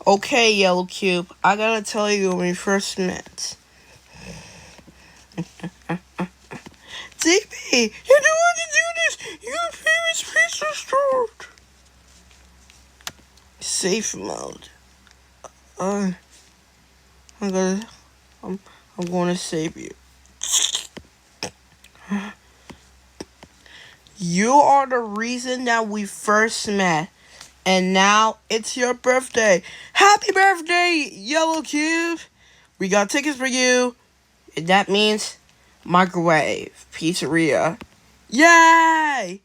Okay, Yellow Cube, I gotta tell you when we first met. DP, you don't want to do this! Your famous pizza store! Safe mode. I'm gonna, I'm gonna save you. You are the reason that we first met. And now it's your birthday. Happy birthday, Yellow Cube! We got tickets for you. And that means Microwave Pizzeria. Yay!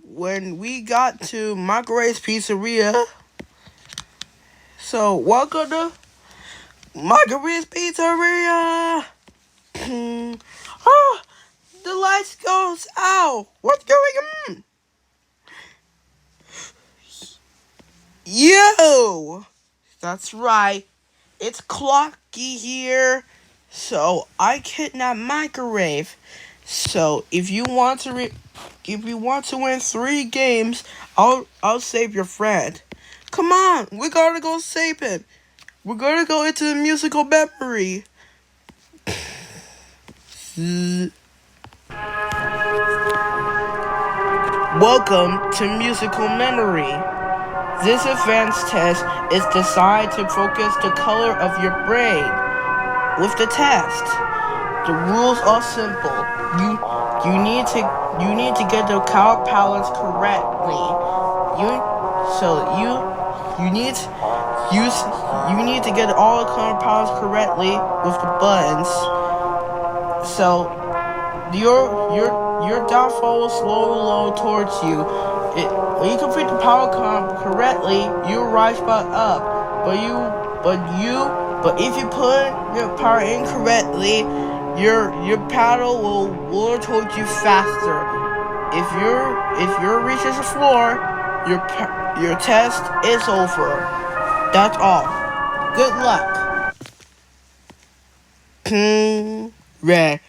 When we got to Microwave's Pizzeria. So, welcome to Microwave's Pizzeria. Oh, the lights goes out. What's going on? Yo! That's right. It's Clocky here. So I kidnapped Microwave. So if you want to win 3 games, I'll save your friend. Come on, we gotta go save him. We're gonna go into the musical memory. Welcome to musical memory. This advanced test is designed to focus the color of your brain. With the test, the rules are simple. You need to get the color palettes correctly. You need to get all the color palettes correctly with the buttons. So your downfall will slowly lower towards you. When you complete the power comp correctly, you rise back up. But if you put your power incorrectly, your paddle will lower towards you faster. If your reaches the floor, your test is over. That's all. Good luck. Red.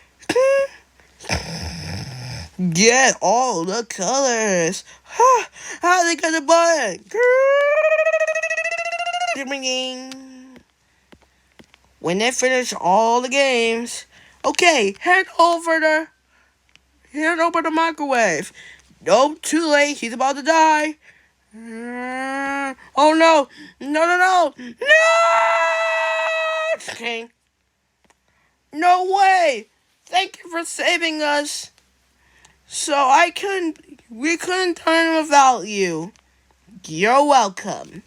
Get all the colors. How they got the button? When they finish all the games, okay, head over the Microwave. No, too late. He's about to die. Oh no! No! Okay. No way! Thank you for saving us. So we couldn't done it without you. You're welcome.